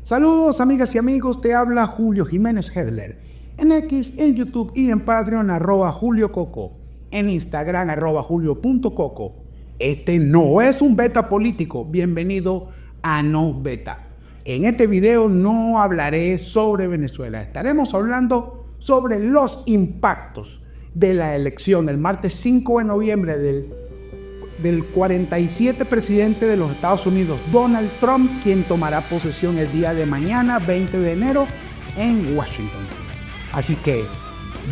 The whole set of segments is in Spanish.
Saludos amigas y amigos, te habla Julio Jiménez Hedler. En X, en YouTube y en Patreon @JulioCoco. En Instagram @Julio.coco. Este no es un beta político. Bienvenido a No Beta. En este video no hablaré sobre Venezuela. Estaremos hablando sobre los impactos de la elección del martes 5 de noviembre del 47 presidente de los Estados Unidos, Donald Trump, quien tomará posesión el día de mañana, 20 de enero, en Washington. Así que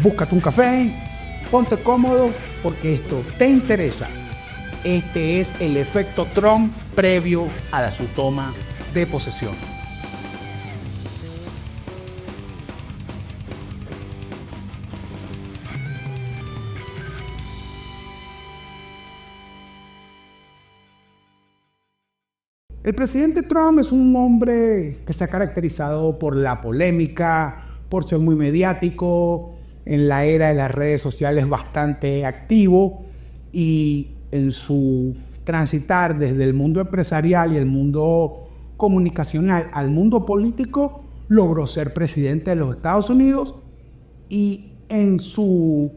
búscate un café, ponte cómodo, porque esto te interesa. Este es el efecto Trump previo a su toma de posesión. El presidente Trump es un hombre que se ha caracterizado por la polémica, por ser muy mediático, en la era de las redes sociales bastante activo, y en su transitar desde el mundo empresarial y el mundo comunicacional al mundo político, logró ser presidente de los Estados Unidos, y en su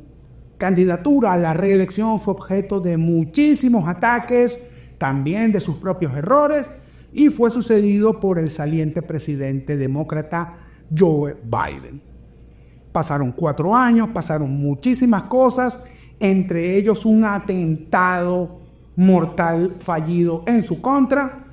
candidatura a la reelección fue objeto de muchísimos ataques, también de sus propios errores, y fue sucedido por el saliente presidente demócrata Joe Biden. Pasaron 4 años, pasaron muchísimas cosas, entre ellos un atentado mortal fallido en su contra,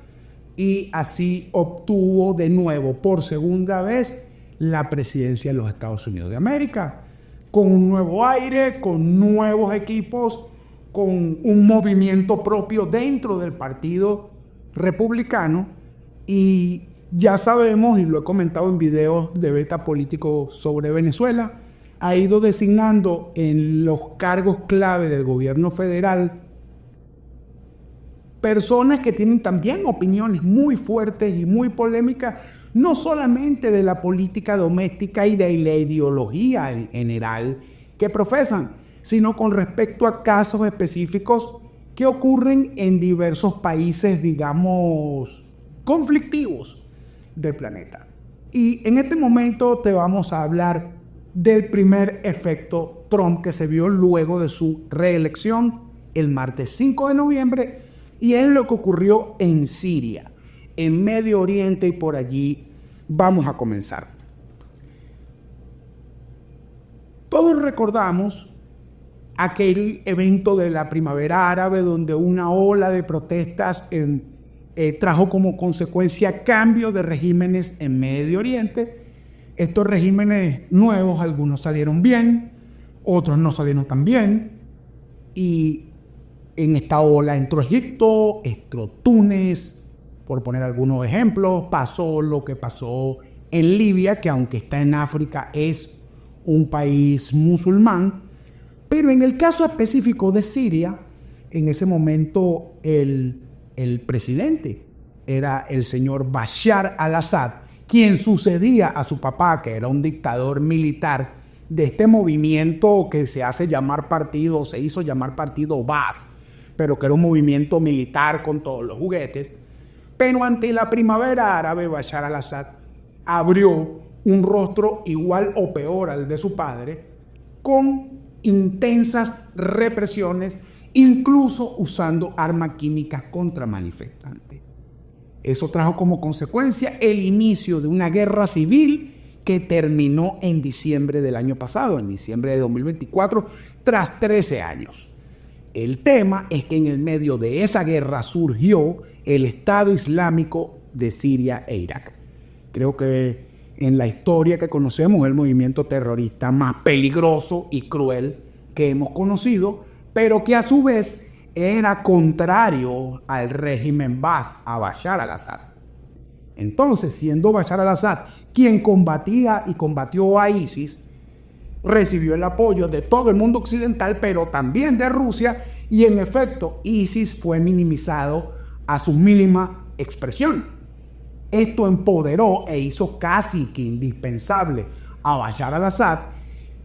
y así obtuvo de nuevo por segunda vez la presidencia de los Estados Unidos de América, con un nuevo aire, con nuevos equipos, con un movimiento propio dentro del Partido Republicano. Y ya sabemos, y lo he comentado en videos de beta político sobre Venezuela, ha ido designando en los cargos clave del gobierno federal personas que tienen también opiniones muy fuertes y muy polémicas, no solamente de la política doméstica y de la ideología en general que profesan, sino con respecto a casos específicos que ocurren en diversos países, digamos, conflictivos del planeta. Y en este momento te vamos a hablar del primer efecto Trump que se vio luego de su reelección el martes 5 de noviembre, y es lo que ocurrió en Siria, en Medio Oriente, y por allí vamos a comenzar. Todos recordamos aquel evento de la primavera árabe, donde una ola de protestas trajo como consecuencia cambio de regímenes en Medio Oriente. Estos regímenes nuevos, algunos salieron bien, otros no salieron tan bien, y en esta ola entró Egipto, entró Túnez, por poner algunos ejemplos. Pasó lo que pasó en Libia, que aunque está en África es un país musulmán. Pero en el caso específico de Siria, en ese momento el presidente era el señor Bashar al-Assad, quien sucedía a su papá, que era un dictador militar de este movimiento que se hizo llamar partido Baas, pero que era un movimiento militar con todos los juguetes. Pero ante la primavera árabe, Bashar al-Assad abrió un rostro igual o peor al de su padre, con intensas represiones, incluso usando armas químicas contra manifestantes. Eso trajo como consecuencia el inicio de una guerra civil que terminó en diciembre del año pasado, en diciembre de 2024, tras 13 años. El tema es que en el medio de esa guerra surgió el Estado Islámico de Siria e Irak. Creo que en la historia que conocemos es el movimiento terrorista más peligroso y cruel que hemos conocido, pero que a su vez era contrario al régimen Baas, a Bashar al-Assad. Entonces, siendo Bashar al-Assad quien combatía y combatió a ISIS, recibió el apoyo de todo el mundo occidental, pero también de Rusia, y en efecto ISIS fue minimizado a su mínima expresión. Esto empoderó e hizo casi que indispensable a Bashar al-Assad,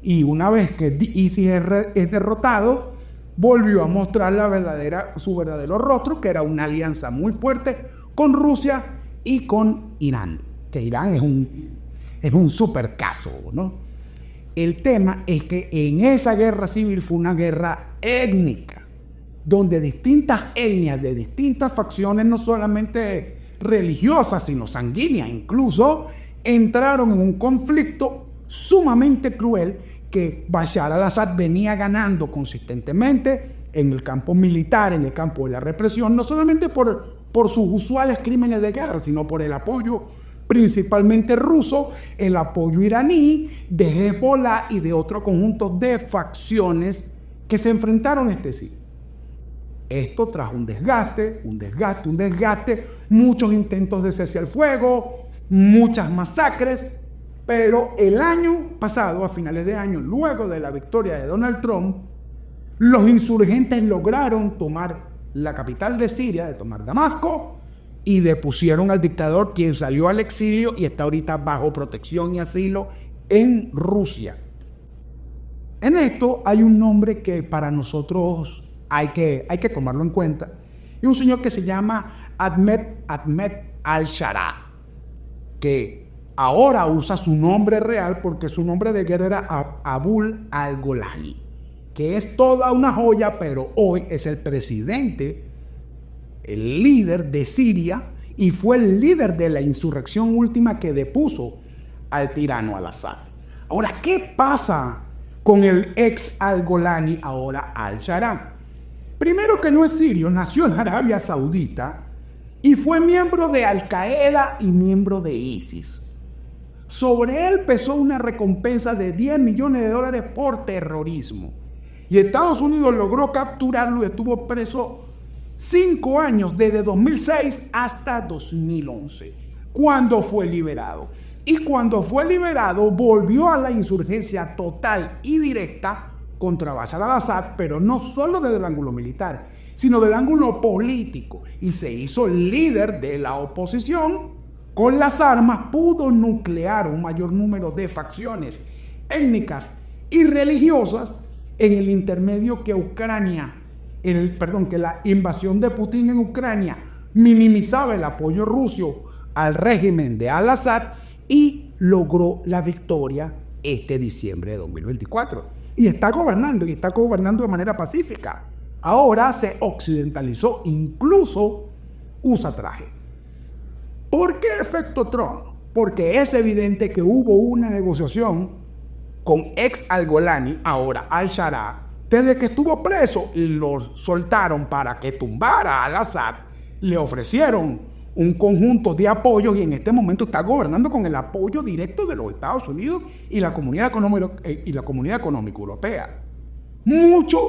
y una vez que ISIS es derrotado, volvió a mostrar su verdadero rostro, que era una alianza muy fuerte con Rusia y con Irán. que Irán es un super caso, ¿no? El tema es que en esa guerra civil fue una guerra étnica, donde distintas etnias de distintas facciones, no solamente religiosas, sino sanguíneas, incluso entraron en un conflicto sumamente cruel que Bashar al-Assad venía ganando consistentemente en el campo militar, en el campo de la represión, no solamente por sus usuales crímenes de guerra, sino por el apoyo principalmente ruso, el apoyo iraní, de Hezbollah y de otro conjunto de facciones que se enfrentaron entre sí. Esto trajo un desgaste, muchos intentos de cese al fuego, muchas masacres, pero el año pasado, a finales de año, luego de la victoria de Donald Trump, los insurgentes lograron tomar la capital de Siria, de tomar Damasco, y depusieron al dictador, quien salió al exilio y está ahorita bajo protección y asilo en Rusia. En esto hay un nombre que para nosotros hay que tomarlo en cuenta, y un señor que se llama Ahmed al-Sharaa, que ahora usa su nombre real porque su nombre de guerra era Abul al-Golani, que es toda una joya, pero hoy es el presidente, el líder de Siria, y fue el líder de la insurrección última que depuso al tirano al-Assad. Ahora, ¿qué pasa con el ex al-Golani, ahora al-Sharaa? Primero, que no es sirio, nació en Arabia Saudita y fue miembro de Al-Qaeda y miembro de ISIS. Sobre él pesó una recompensa de $10 millones por terrorismo. Y Estados Unidos logró capturarlo y estuvo preso 5 años, desde 2006 hasta 2011, cuando fue liberado. Y cuando fue liberado, volvió a la insurgencia total y directa contra Bashar al-Assad, pero no solo desde el ángulo militar, sino del ángulo político. Y se hizo líder de la oposición. Con las armas pudo nuclear un mayor número de facciones étnicas y religiosas en el intermedio que que la invasión de Putin en Ucrania minimizaba el apoyo ruso al régimen de al-Assad y logró la victoria este diciembre de 2024. Y está gobernando de manera pacífica. Ahora se occidentalizó, incluso usa traje. ¿Por qué efecto Trump? Porque es evidente que hubo una negociación con ex al-Golani, ahora al-Sharaa, desde que estuvo preso y lo soltaron para que tumbara al-Assad. Le ofrecieron un conjunto de apoyos y en este momento está gobernando con el apoyo directo de los Estados Unidos y la Comunidad Económica Europea. Muchos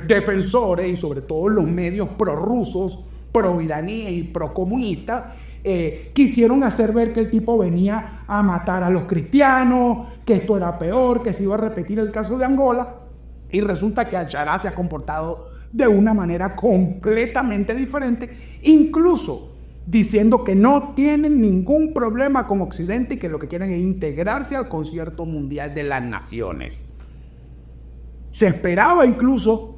defensores y sobre todo los medios prorrusos, proiraníes y procomunistas quisieron hacer ver que el tipo venía a matar a los cristianos, que esto era peor, que se iba a repetir el caso de Angola, y resulta que al-Sharaa se ha comportado de una manera completamente diferente, incluso diciendo que no tienen ningún problema con Occidente y que lo que quieren es integrarse al concierto mundial de las naciones. Se esperaba incluso,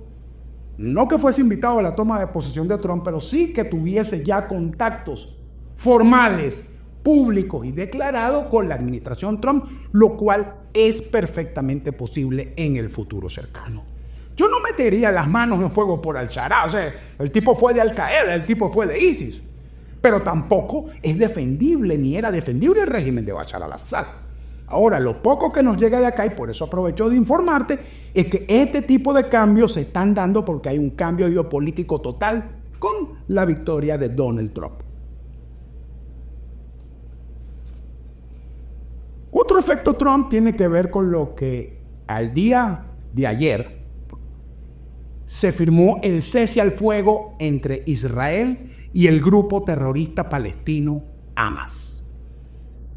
no que fuese invitado a la toma de posesión de Trump, pero sí que tuviese ya contactos formales, públicos y declarados con la administración Trump, lo cual es perfectamente posible en el futuro cercano. Yo no metería las manos en fuego por al-Sharaa, o sea, el tipo fue de Al-Qaeda, el tipo fue de ISIS, pero tampoco es defendible ni era defendible el régimen de Bashar al-Assad. Ahora, lo poco que nos llega de acá, y por eso aprovecho de informarte, es que este tipo de cambios se están dando porque hay un cambio geopolítico total con la victoria de Donald Trump. Otro efecto Trump tiene que ver con lo que al día de ayer se firmó el cese al fuego entre Israel y el grupo terrorista palestino Hamas.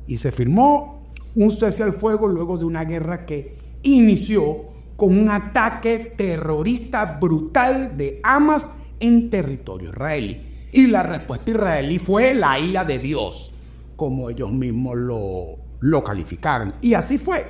Y se firmó un cese al fuego luego de una guerra que inició con un ataque terrorista brutal de Hamas en territorio israelí. Y la respuesta israelí fue la ira de Dios, como ellos mismos lo calificaron. Y así fue,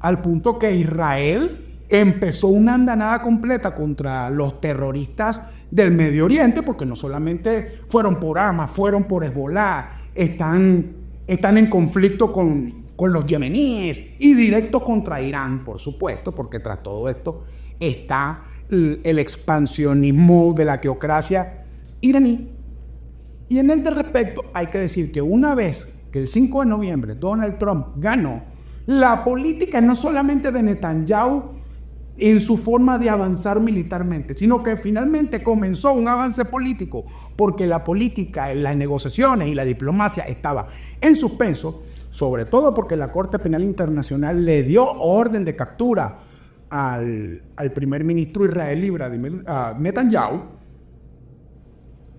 al punto que Israel empezó una andanada completa contra los terroristas del Medio Oriente, porque no solamente fueron por Hamas, fueron por Hezbollah, están están en conflicto con los yemeníes y directo contra Irán, por supuesto, porque tras todo esto está el expansionismo de la teocracia iraní. Y en este respecto hay que decir que una vez que el 5 de noviembre Donald Trump ganó, la política no solamente de Netanyahu en su forma de avanzar militarmente, sino que finalmente comenzó un avance político, porque la política, las negociaciones y la diplomacia estaba en suspenso, sobre todo porque la Corte Penal Internacional le dio orden de captura al primer ministro israelí Netanyahu.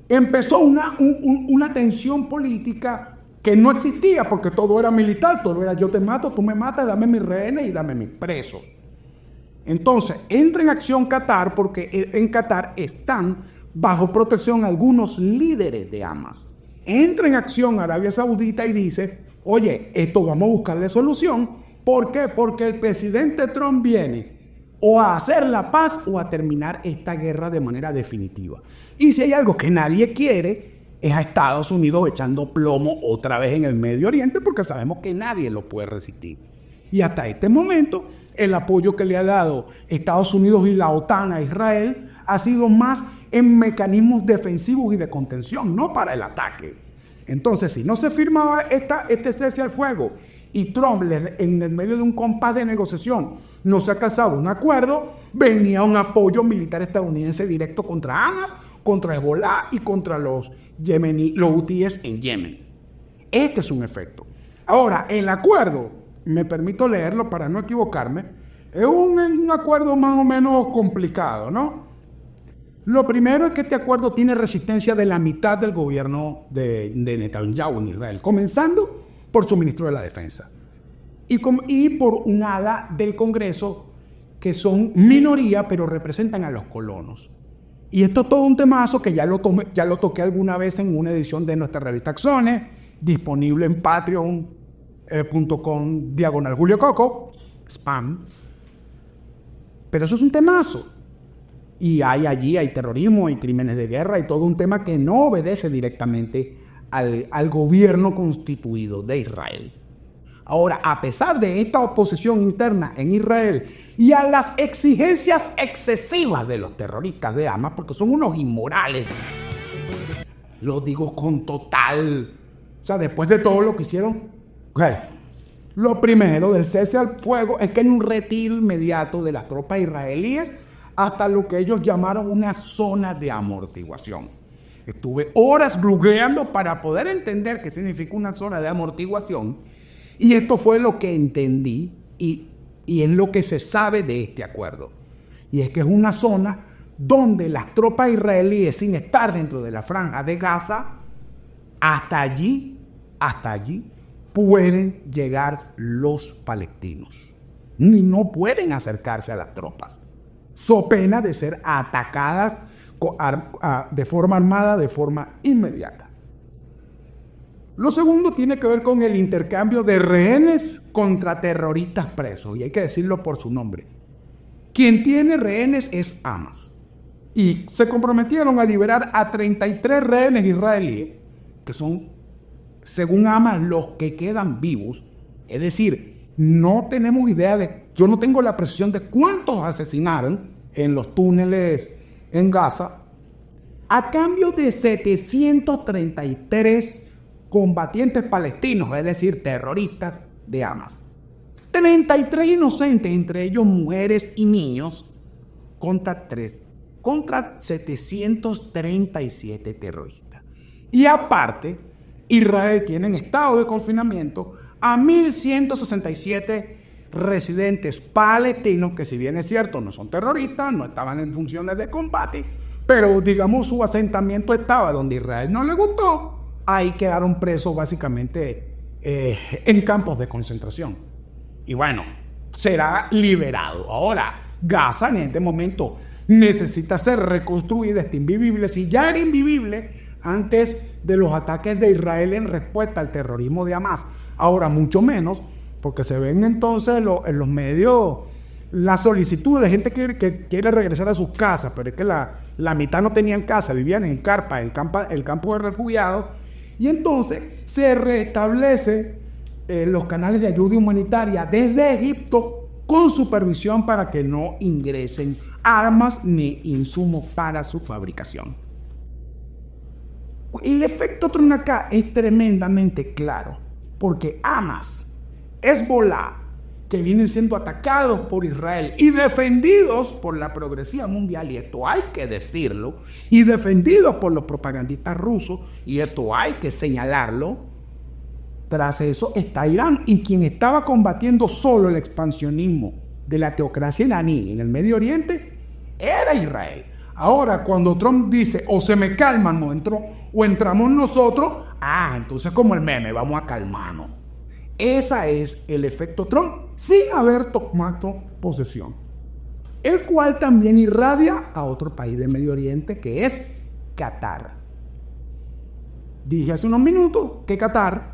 Empezó una tensión política que no existía porque todo era militar, todo era yo te mato, tú me matas, dame mis rehenes y dame mis presos. Entonces entra en acción Qatar porque en Qatar están bajo protección algunos líderes de Hamas. Entra en acción Arabia Saudita y dice, oye, esto vamos a buscarle solución. ¿Por qué? Porque el presidente Trump viene o a hacer la paz o a terminar esta guerra de manera definitiva. Y si hay algo que nadie quiere, es a Estados Unidos echando plomo otra vez en el Medio Oriente, porque sabemos que nadie lo puede resistir. Y hasta este momento, el apoyo que le ha dado Estados Unidos y la OTAN a Israel ha sido más en mecanismos defensivos y de contención, no para el ataque. Entonces, si no se firmaba este cese al fuego y Trump, en el medio de un compás de negociación, no se alcanzaba un acuerdo, venía un apoyo militar estadounidense directo contra Hamas, contra Hezbollah y contra los hutíes en Yemen. Este es un efecto. Ahora, el acuerdo, me permito leerlo para no equivocarme, es un acuerdo más o menos complicado, ¿no? Lo primero es que este acuerdo tiene resistencia de la mitad del gobierno de Netanyahu en Israel, comenzando por su ministro de la Defensa y por un ala del Congreso que son minoría pero representan a los colonos. Y esto es todo un temazo que ya lo toqué alguna vez en una edición de nuestra revista Axones, disponible en patreon.com/Julio Coco, spam. Pero eso es un temazo. Y hay terrorismo, hay crímenes de guerra y todo un tema que no obedece directamente al gobierno constituido de Israel. Ahora, a pesar de esta oposición interna en Israel y a las exigencias excesivas de los terroristas de Hamas, porque son unos inmorales, lo digo con total, o sea, después de todo lo que hicieron, lo primero del cese al fuego es que hay un retiro inmediato de las tropas israelíes hasta lo que ellos llamaron una zona de amortiguación. Estuve horas googleando para poder entender qué significa una zona de amortiguación, y esto fue lo que entendí y es lo que se sabe de este acuerdo. Y es que es una zona donde las tropas israelíes, sin estar dentro de la franja de Gaza, hasta allí pueden llegar los palestinos. Y no pueden acercarse a las tropas, so pena de ser atacadas de forma armada, de forma inmediata. Lo segundo tiene que ver con el intercambio de rehenes contra terroristas presos, y hay que decirlo por su nombre. Quien tiene rehenes es Hamas. Y se comprometieron a liberar a 33 rehenes israelíes, que son, según Hamas, los que quedan vivos. Es decir, no tenemos idea yo no tengo la precisión de cuántos asesinaron en los túneles en Gaza, a cambio de 733 combatientes palestinos, es decir, terroristas de Hamas. 33 inocentes, entre ellos mujeres y niños, contra 737 terroristas. Y aparte, Israel tiene en estado de confinamiento a 1.167 residentes palestinos, que si bien es cierto, no son terroristas, no estaban en funciones de combate, pero digamos su asentamiento estaba donde Israel no le gustó. Ahí quedaron presos básicamente en campos de concentración. Y bueno, será liberado. Ahora, Gaza en este momento necesita ser reconstruida, está invivible. Si ya era invivible antes de los ataques de Israel en respuesta al terrorismo de Hamas, ahora mucho menos, porque se ven entonces en los medios la solicitud de gente que quiere regresar a sus casas, pero es que la mitad no tenían casa, vivían en carpa, el campo de refugiados. Y entonces se restablece los canales de ayuda humanitaria desde Egipto con supervisión para que no ingresen armas ni insumos para su fabricación. El efecto Trump acá es tremendamente claro, porque Hamas, Hezbollah, que vienen siendo atacados por Israel y defendidos por la progresía mundial, y esto hay que decirlo, y defendidos por los propagandistas rusos, y esto hay que señalarlo. Tras eso está Irán, y quien estaba combatiendo solo el expansionismo de la teocracia iraní en el Medio Oriente era Israel. Ahora, cuando Trump dice, o se me calman o entramos nosotros, entonces como el meme, vamos a calmarnos. Ese es el efecto Trump sin haber tomado posesión, el cual también irradia a otro país del Medio Oriente, que es Qatar. Dije hace unos minutos que Qatar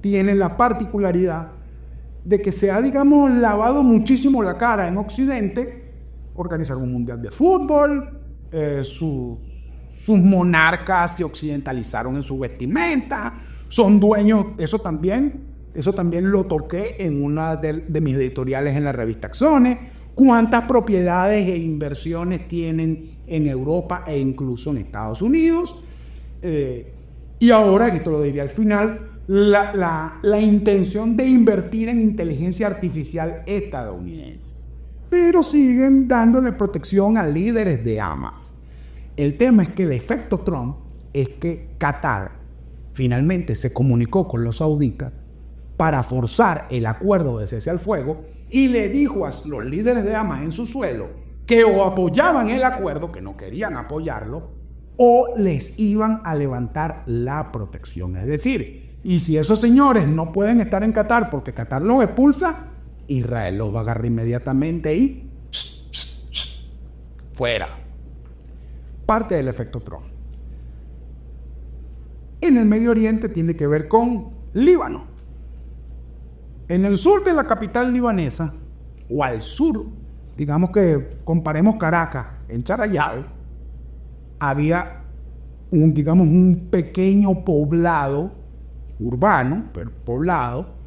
tiene la particularidad de que se ha, digamos, lavado muchísimo la cara en Occidente. Organizaron un mundial de fútbol, sus monarcas se occidentalizaron en su vestimenta, son dueños, eso también lo toqué en una de mis editoriales en la revista Axones, cuántas propiedades e inversiones tienen en Europa e incluso en Estados Unidos, y ahora, esto lo diría al final, la intención de invertir en inteligencia artificial estadounidense. Pero siguen dándole protección a líderes de Hamas. El tema es que el efecto Trump es que Qatar finalmente se comunicó con los sauditas para forzar el acuerdo de cese al fuego y le dijo a los líderes de Hamas en su suelo que o apoyaban el acuerdo, que no querían apoyarlo, o les iban a levantar la protección. Es decir, y si esos señores no pueden estar en Qatar porque Qatar los expulsa, Israel los va a agarrar inmediatamente y fuera. Parte del efecto Trump. En el Medio Oriente tiene que ver con Líbano. En el sur de la capital libanesa, o al sur, digamos que comparemos Caracas, en Charallave, había un pequeño poblado urbano, pero poblado,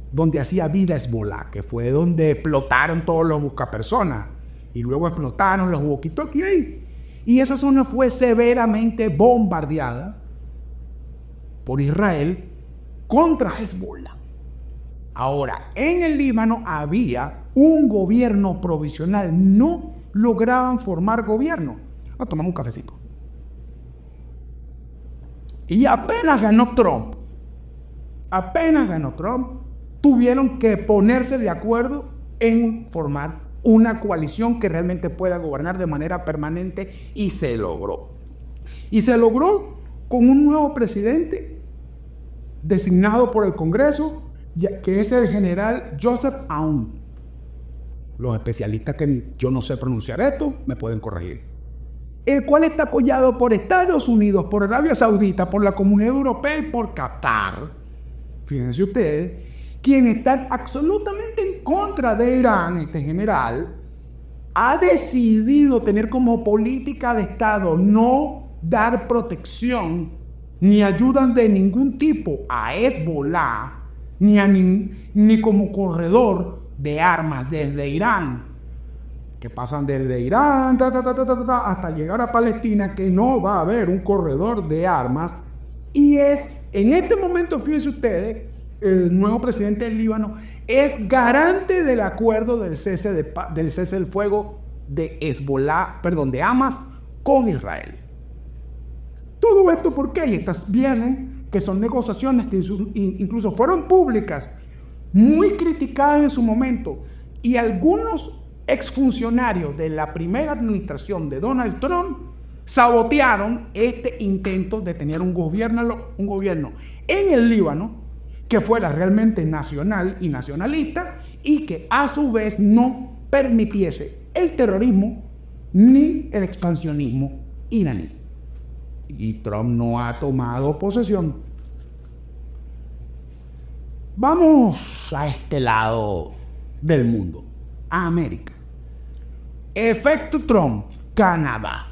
donde hacía vida Hezbollah, que fue donde explotaron todos los buscapersonas y luego explotaron los walkie-talkie ahí. Y esa zona fue severamente bombardeada por Israel contra Hezbollah. Ahora, en el Líbano había un gobierno provisional, no lograban formar gobierno. Vamos a tomar un cafecito. Y apenas ganó Trump, tuvieron que ponerse de acuerdo en formar una coalición que realmente pueda gobernar de manera permanente, y se logró. Y se logró con un nuevo presidente designado por el Congreso, que es el general Joseph Aoun. Los especialistas que yo no sé pronunciar esto me pueden corregir. El cual está apoyado por Estados Unidos, por Arabia Saudita, por la Comunidad Europea y por Qatar. Fíjense ustedes, quienes están absolutamente en contra de Irán. Este general ha decidido tener como política de Estado no dar protección ni ayuda de ningún tipo a Hezbollah, ni como corredor de armas desde Irán, que pasan desde Irán hasta llegar a Palestina, que no va a haber un corredor de armas. Y es, en este momento, fíjense ustedes, el nuevo presidente del Líbano es garante del acuerdo del cese del fuego de de Hamas con Israel. Todo esto, ¿por qué? Y estas vienen, que son negociaciones que incluso fueron públicas, muy criticadas en su momento, y algunos exfuncionarios de la primera administración de Donald Trump sabotearon este intento de tener un gobierno en el Líbano que fuera realmente nacional y nacionalista, y que a su vez no permitiese el terrorismo ni el expansionismo iraní. Y Trump no ha tomado posesión. Vamos a este lado del mundo, a América. Efecto Trump, Canadá.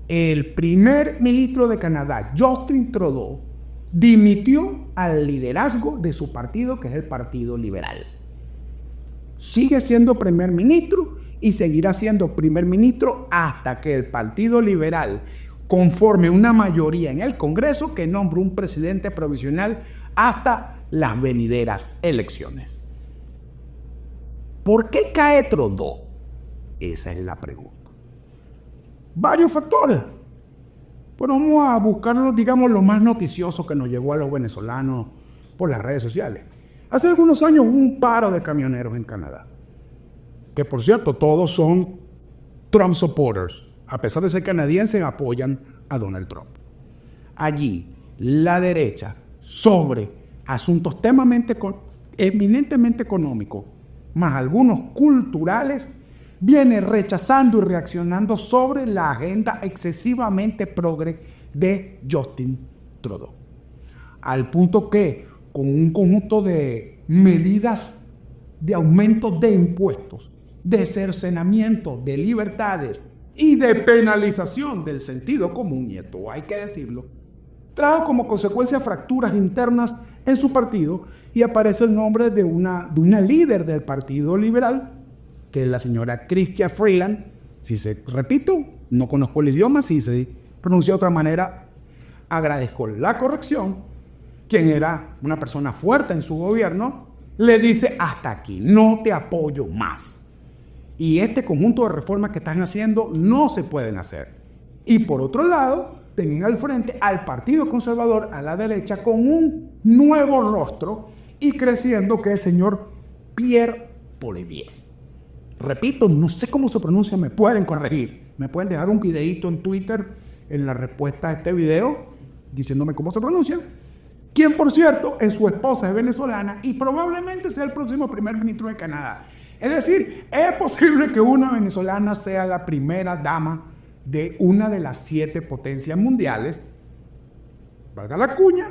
el primer ministro de Canadá, Justin Trudeau, dimitió al liderazgo de su partido, que es el Partido Liberal. Sigue siendo primer ministro y seguirá siendo primer ministro hasta que el Partido Liberal conforme una mayoría en el Congreso que nombre un presidente provisional hasta las venideras elecciones. ¿Por qué cae Trudeau? Esa es la pregunta. Varios factores. Bueno, vamos a buscar, digamos, lo más noticioso que nos llegó a los venezolanos por las redes sociales. Hace algunos años hubo un paro de camioneros en Canadá, que por cierto todos son Trump supporters. A pesar de ser canadienses, apoyan a Donald Trump. Allí, la derecha, sobre asuntos eminentemente económicos, más algunos culturales, viene rechazando y reaccionando sobre la agenda excesivamente progre de Justin Trudeau. Al punto que, con un conjunto de medidas de aumento de impuestos, de cercenamiento de libertades y de penalización del sentido común, y esto hay que decirlo, trajo como consecuencia fracturas internas en su partido y aparece el nombre de una líder del Partido Liberal, que es la señora Chrystia Freeland. Repito, no conozco el idioma, si se pronuncia de otra manera, agradezco la corrección. Quien era una persona fuerte en su gobierno, le dice hasta aquí, no te apoyo más. Y este conjunto de reformas que están haciendo no se pueden hacer. Y por otro lado, tienen al frente al Partido Conservador, a la derecha, con un nuevo rostro y creciendo, que es el señor Pierre Poilievre. Repito, no sé cómo se pronuncia, me pueden corregir. Me pueden dejar un videito en Twitter en la respuesta a este video diciéndome cómo se pronuncia. Quien, por cierto, su esposa es venezolana y probablemente sea el próximo primer ministro de Canadá. Es decir, es posible que una venezolana sea la primera dama de una de las 7 potencias mundiales, valga la cuña.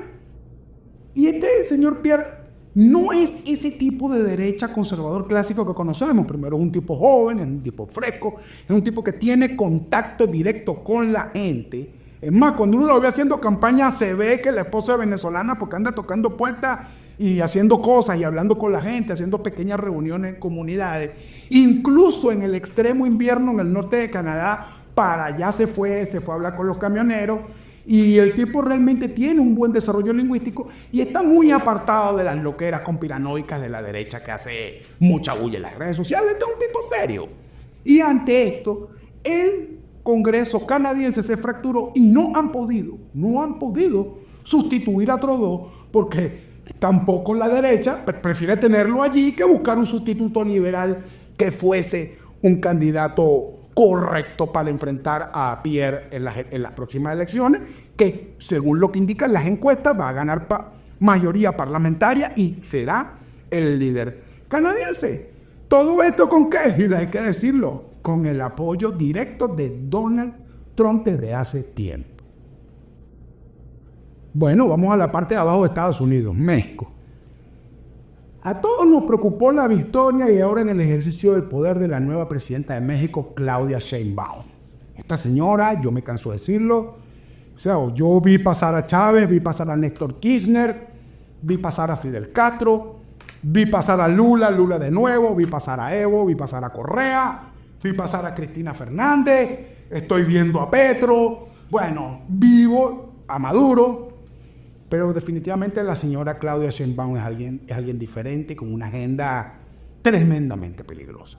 Y este señor Pierre no es ese tipo de derecha conservador clásico que conocemos. Primero es un tipo joven, es un tipo fresco, es un tipo que tiene contacto directo con la gente. Es más, cuando uno lo ve haciendo campaña, se ve que la esposa es venezolana porque anda tocando puertas y haciendo cosas y hablando con la gente, haciendo pequeñas reuniones en comunidades. Incluso en el extremo invierno en el norte de Canadá, para allá se fue a hablar con los camioneros. Y el tipo realmente tiene un buen desarrollo lingüístico y está muy apartado de las loqueras conspiranoicas de la derecha que hace mucha bulla en las redes sociales. Este es un tipo serio. Y ante esto, el Congreso canadiense se fracturó y no han podido sustituir a Trudeau, porque tampoco la derecha prefiere tenerlo allí que buscar un sustituto liberal que fuese un candidato correcto para enfrentar a Pierre en las próximas elecciones, que según lo que indican las encuestas va a ganar mayoría parlamentaria y será el líder canadiense. ¿Todo esto con qué? Y hay que decirlo, con el apoyo directo de Donald Trump desde hace tiempo. Bueno, vamos a la parte de abajo de Estados Unidos, México. A todos nos preocupó la victoria y ahora en el ejercicio del poder de la nueva presidenta de México, Claudia Sheinbaum. Esta señora, yo me canso de decirlo, o sea, yo vi pasar a Chávez, vi pasar a Néstor Kirchner, vi pasar a Fidel Castro, vi pasar a Lula de nuevo, vi pasar a Evo, vi pasar a Correa, vi pasar a Cristina Fernández, estoy viendo a Petro, bueno, vivo a Maduro. Pero definitivamente la señora Claudia Sheinbaum es alguien diferente, con una agenda tremendamente peligrosa.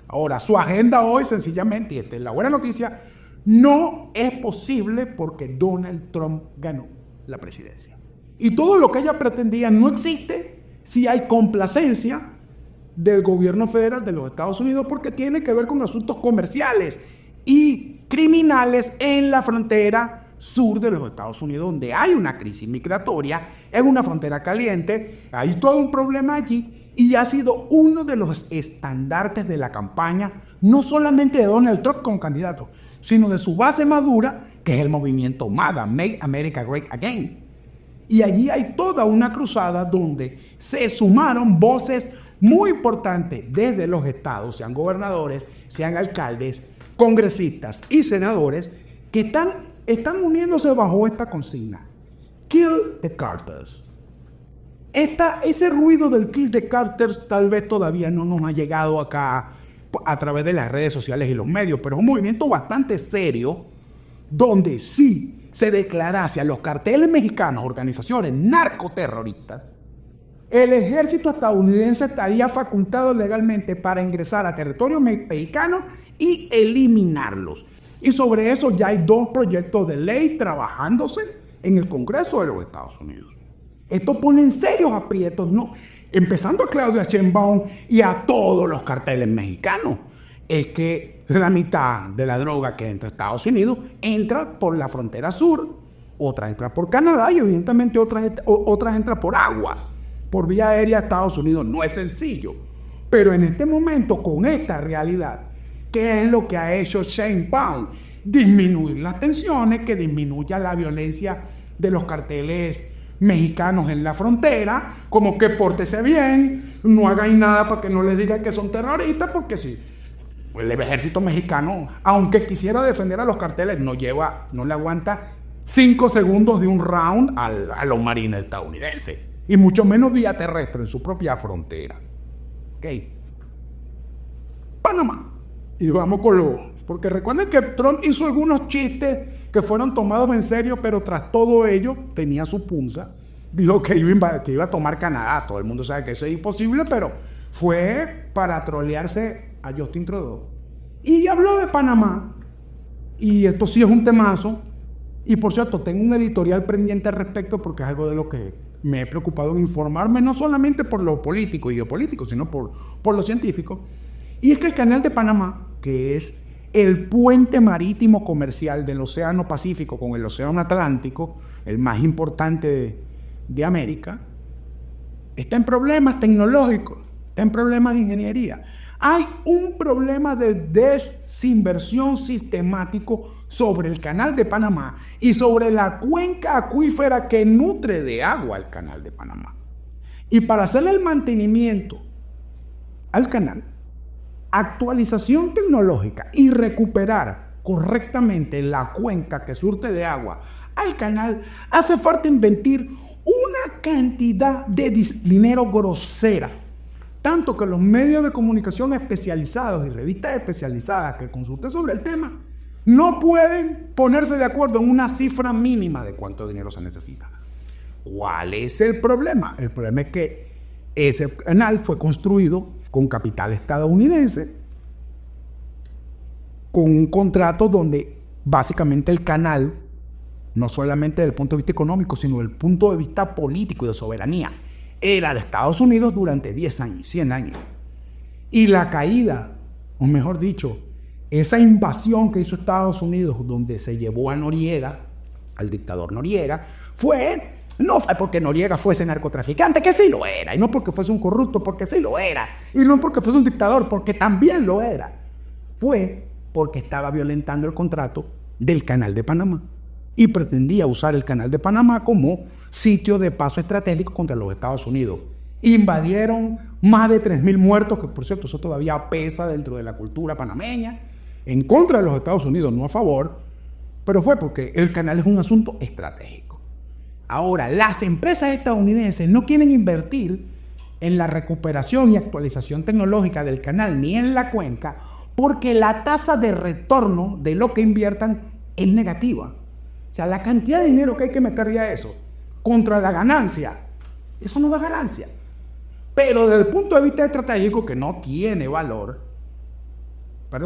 Ahora, su agenda hoy sencillamente, y esta es la buena noticia, no es posible porque Donald Trump ganó la presidencia. Y todo lo que ella pretendía no existe si hay complacencia del gobierno federal de los Estados Unidos, porque tiene que ver con asuntos comerciales y criminales en la frontera sur de los Estados Unidos, donde hay una crisis migratoria, es una frontera caliente, hay todo un problema allí, y ha sido uno de los estandartes de la campaña, no solamente de Donald Trump como candidato, sino de su base madura, que es el movimiento MAGA, Make America Great Again. Y allí hay toda una cruzada donde se sumaron voces muy importantes desde los estados, sean gobernadores, sean alcaldes, congresistas y senadores, que están uniéndose bajo esta consigna. Kill the Carters. Ese ruido del Kill the Carters tal vez todavía no nos ha llegado acá a través de las redes sociales y los medios, pero es un movimiento bastante serio donde sí se declarase a los carteles mexicanos, organizaciones narcoterroristas, el ejército estadounidense estaría facultado legalmente para ingresar a territorio mexicano y eliminarlos. Y sobre eso ya hay 2 proyectos de ley trabajándose en el Congreso de los Estados Unidos. Esto pone en serios aprietos, ¿no? Empezando a Claudia Sheinbaum y a todos los carteles mexicanos. Es que la mitad de la droga que entra a Estados Unidos entra por la frontera sur, otra entra por Canadá y evidentemente otras entra por agua. Por vía aérea a Estados Unidos no es sencillo. Pero en este momento, con esta realidad, ¿qué es lo que ha hecho Sheinbaum? Disminuir las tensiones, que disminuya la violencia de los carteles mexicanos en la frontera, como que pórtese bien, no hagan nada para que no les digan que son terroristas, porque si el ejército mexicano, aunque quisiera defender a los carteles, no le aguanta 5 segundos de un round a los marines estadounidenses, y mucho menos vía terrestre en su propia frontera. ¿Ok? Panamá. Y vamos porque recuerden que Trump hizo algunos chistes que fueron tomados en serio, pero tras todo ello tenía su punza. Dijo que iba a tomar Canadá. Todo el mundo sabe que eso es imposible, pero fue para trolearse a Justin Trudeau. Y habló de Panamá. Y esto sí es un temazo. Y por cierto, tengo un editorial pendiente al respecto porque es algo de lo que me he preocupado en informarme, no solamente por lo político y geopolítico, sino por lo científico. Y es que el Canal de Panamá, que es el puente marítimo comercial del Océano Pacífico con el Océano Atlántico, el más importante de América, está en problemas tecnológicos, está en problemas de ingeniería. Hay un problema de desinversión sistemático sobre el Canal de Panamá y sobre la cuenca acuífera que nutre de agua al Canal de Panamá. Y para hacerle el mantenimiento al canal, actualización tecnológica y recuperar correctamente la cuenca que surte de agua al canal, hace falta invertir una cantidad de dinero grosera. Tanto que los medios de comunicación especializados y revistas especializadas que consulten sobre el tema no pueden ponerse de acuerdo en una cifra mínima de cuánto dinero se necesita. ¿Cuál es el problema? El problema es que ese canal fue construido con capital estadounidense, con un contrato donde básicamente el canal, no solamente desde el punto de vista económico, sino desde el punto de vista político y de soberanía, era de Estados Unidos durante 10 años, 100 años. Y la caída, o mejor dicho, esa invasión que hizo Estados Unidos, donde se llevó a Noriega, al dictador Noriega, no fue porque Noriega fuese narcotraficante, que sí lo era, y no porque fuese un corrupto, porque sí lo era, y no porque fuese un dictador, porque también lo era. Fue porque estaba violentando el contrato del Canal de Panamá y pretendía usar el Canal de Panamá como sitio de paso estratégico contra los Estados Unidos. Invadieron más de 3.000 muertos, que por cierto eso todavía pesa dentro de la cultura panameña, en contra de los Estados Unidos, no a favor, pero fue porque el canal es un asunto estratégico. Ahora, las empresas estadounidenses no quieren invertir en la recuperación y actualización tecnológica del canal ni en la cuenca porque la tasa de retorno de lo que inviertan es negativa. O sea, la cantidad de dinero que hay que meterle a eso contra la ganancia, eso no da ganancia. Pero desde el punto de vista estratégico, que no tiene valor,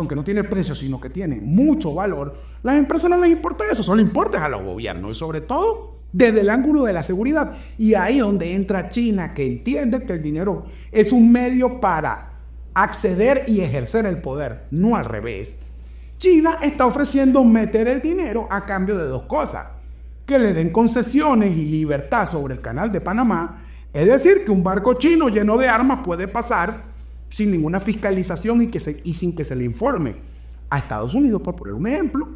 que no tiene precio, sino que tiene mucho valor, las empresas no les importa eso, solo importa a los gobiernos y sobre todo desde el ángulo de la seguridad. Y ahí es donde entra China, que entiende que el dinero es un medio para acceder y ejercer el poder, no al revés. China está ofreciendo meter el dinero a cambio de 2 cosas: que le den concesiones y libertad sobre el Canal de Panamá, es decir, que un barco chino lleno de armas puede pasar sin ninguna fiscalización y sin que se le informe a Estados Unidos, por poner un ejemplo,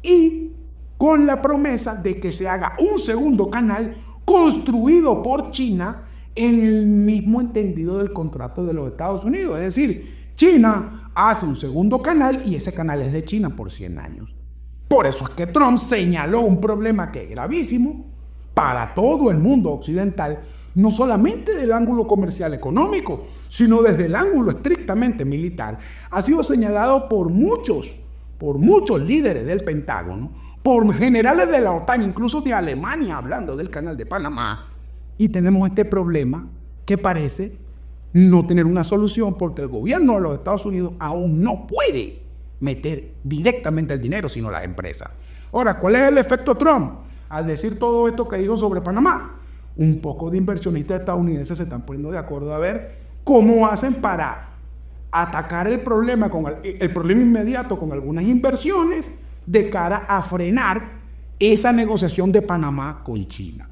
y con la promesa de que se haga un segundo canal construido por China en el mismo entendido del contrato de los Estados Unidos. Es decir, China hace un segundo canal y ese canal es de China por 100 años. Por eso es que Trump señaló un problema que es gravísimo para todo el mundo occidental, no solamente del ángulo comercial económico, sino desde el ángulo estrictamente militar. Ha sido señalado por muchos líderes del Pentágono, por generales de la OTAN, incluso de Alemania, hablando del Canal de Panamá. Y tenemos este problema que parece no tener una solución porque el gobierno de los Estados Unidos aún no puede meter directamente el dinero, sino las empresas. Ahora, ¿cuál es el efecto Trump al decir todo esto que dijo sobre Panamá? Un poco de inversionistas estadounidenses se están poniendo de acuerdo a ver cómo hacen para atacar el problema el problema inmediato con algunas inversiones de cara a frenar esa negociación de Panamá con China.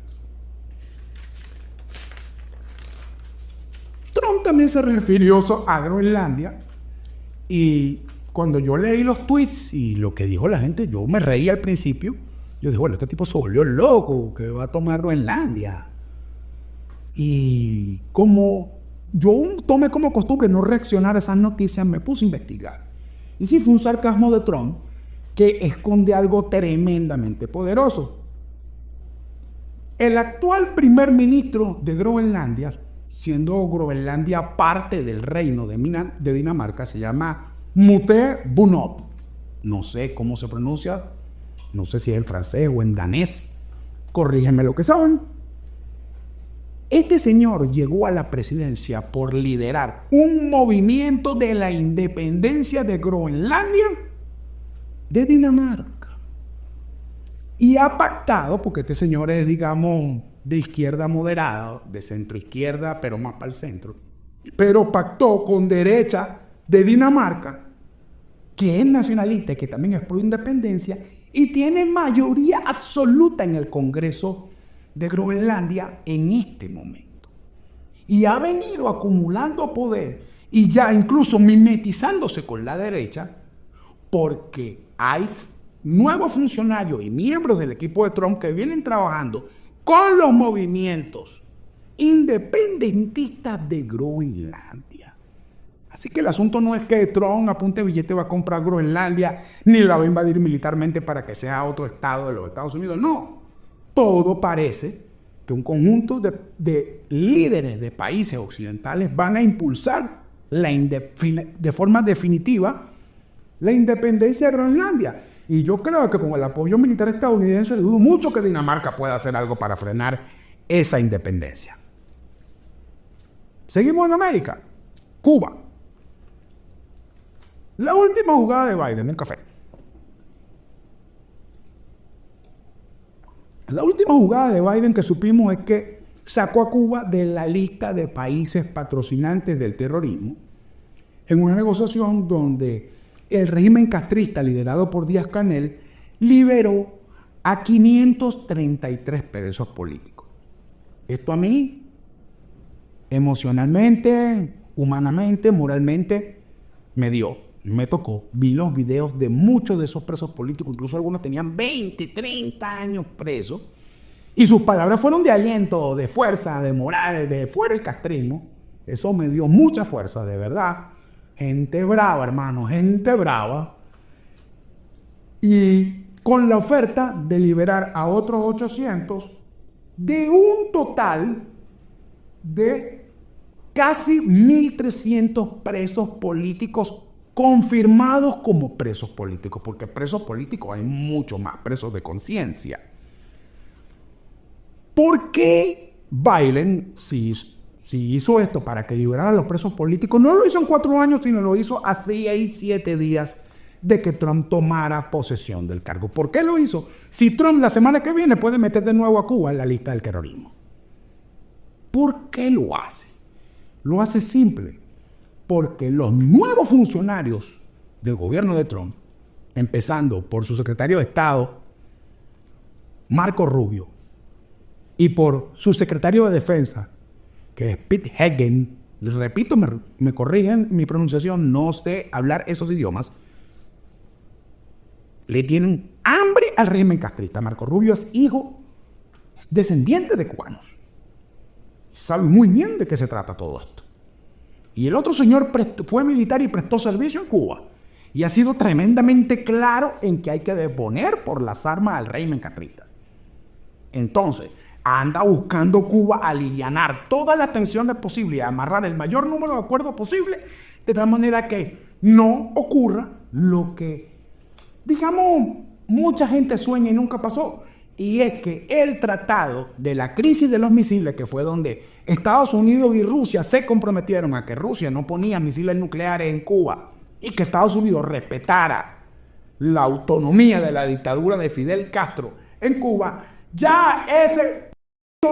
Trump también se refirió a Groenlandia y cuando yo leí los tweets y lo que dijo la gente, yo me reí al principio. Yo dije, bueno, este tipo se volvió loco, que va a tomar Groenlandia. Y como yo tomé como costumbre no reaccionar a esas noticias, me puse a investigar. Y sí, fue un sarcasmo de Trump que esconde algo tremendamente poderoso. El actual primer ministro de Groenlandia, siendo Groenlandia parte del reino de Dinamarca, se llama Mute Bunop. No sé cómo se pronuncia, no sé si es en francés o en danés. Corrígenme lo que saben. Este señor llegó a la presidencia por liderar un movimiento de la independencia de Groenlandia de Dinamarca. Y ha pactado, porque este señor es, digamos, de izquierda moderada, de centro izquierda, pero más para el centro, pero pactó con derecha de Dinamarca, que es nacionalista y que también es pro independencia, y tiene mayoría absoluta en el Congreso de Groenlandia en este momento. Y ha venido acumulando poder y ya incluso mimetizándose con la derecha, porque hay nuevos funcionarios y miembros del equipo de Trump que vienen trabajando con los movimientos independentistas de Groenlandia. Así que el asunto no es que Trump a punta de billete va a comprar Groenlandia ni la va a invadir militarmente para que sea otro estado de los Estados Unidos. No. Todo parece que un conjunto de líderes de países occidentales van a impulsar de forma definitiva la independencia de Groenlandia. Y yo creo que con el apoyo militar estadounidense dudo mucho que Dinamarca pueda hacer algo para frenar esa independencia. Seguimos en América. Cuba. La última jugada de Biden en café. La última jugada de Biden que supimos es que sacó a Cuba de la lista de países patrocinantes del terrorismo en una negociación donde el régimen castrista liderado por Díaz-Canel liberó a 533 presos políticos. Esto a mí, emocionalmente, humanamente, moralmente, me tocó. Vi los videos de muchos de esos presos políticos, incluso algunos tenían 20, 30 años presos, y sus palabras fueron de aliento, de fuerza, de moral, de fuera el castrismo. Eso me dio mucha fuerza, de verdad. Gente brava, hermano, gente brava. Y con la oferta de liberar a otros 800 de un total de casi 1.300 presos políticos confirmados como presos políticos, porque presos políticos hay mucho más, presos de conciencia. ¿Por qué Biden, si hizo esto para que liberaran a los presos políticos, no lo hizo en 4 años, sino lo hizo a 6, 7 días de que Trump tomara posesión del cargo? ¿Por qué lo hizo? Si Trump la semana que viene puede meter de nuevo a Cuba en la lista del terrorismo. ¿Por qué lo hace? Lo hace simple. Porque los nuevos funcionarios del gobierno de Trump, empezando por su secretario de Estado, Marco Rubio, y por su secretario de Defensa, que es Pete Hegseth, les repito, me corrigen mi pronunciación, no sé hablar esos idiomas, le tienen hambre al régimen castrista. Marco Rubio es descendiente de cubanos. Sabe muy bien de qué se trata todo esto. Y el otro señor fue militar y prestó servicio en Cuba. y ha sido tremendamente claro en que hay que deponer por las armas al régimen castrista. Entonces, anda buscando Cuba alivianar todas las tensiones posibles y amarrar el mayor número de acuerdos posible, de tal manera que no ocurra lo que, digamos, mucha gente sueña y nunca pasó. Y es que el tratado de la crisis de los misiles, que fue donde Estados Unidos y Rusia se comprometieron a que Rusia no ponía misiles nucleares en Cuba y que Estados Unidos respetara la autonomía de la dictadura de Fidel Castro en Cuba, ya ese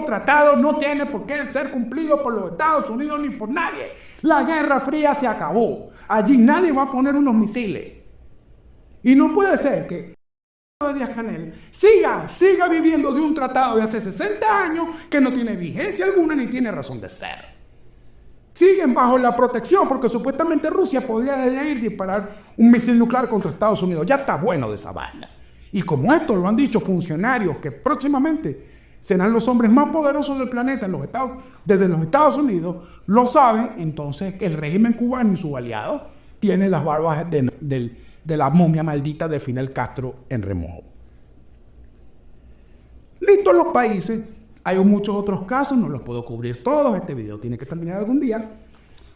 tratado no tiene por qué ser cumplido por los Estados Unidos ni por nadie. La Guerra Fría se acabó. Allí nadie va a poner unos misiles. Y no puede ser que Díaz-Canel siga viviendo de un tratado de hace 60 años que no tiene vigencia alguna ni tiene razón de ser. Siguen bajo la protección porque supuestamente Rusia podría ir disparar un misil nuclear contra Estados Unidos. Ya está bueno de esa vaina. Y como esto lo han dicho funcionarios que próximamente serán los hombres más poderosos del planeta desde los Estados Unidos, lo saben, entonces el régimen cubano y sus aliados tienen las barbas de la momia maldita de Fidel Castro en remojo. Listos los países, hay muchos otros casos, no los puedo cubrir todos, este video tiene que terminar algún día.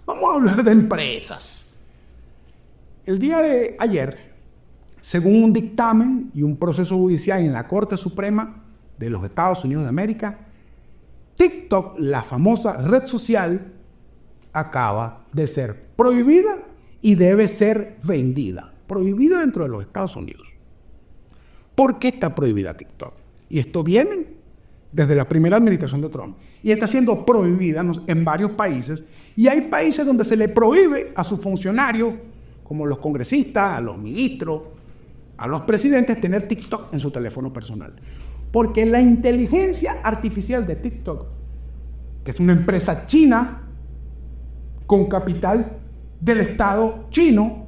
Vamos a hablar de empresas. El día de ayer, según un dictamen y un proceso judicial en la Corte Suprema de los Estados Unidos de América, TikTok, la famosa red social, acaba de ser prohibida y debe ser vendida. Prohibida dentro de los Estados Unidos. ¿Por qué está prohibida TikTok? Y esto viene desde la primera administración de Trump. Y está siendo prohibida en varios países. Y hay países donde se le prohíbe a sus funcionarios, como los congresistas, a los ministros, a los presidentes, tener TikTok en su teléfono personal. Porque la inteligencia artificial de TikTok, que es una empresa china con capital del Estado chino,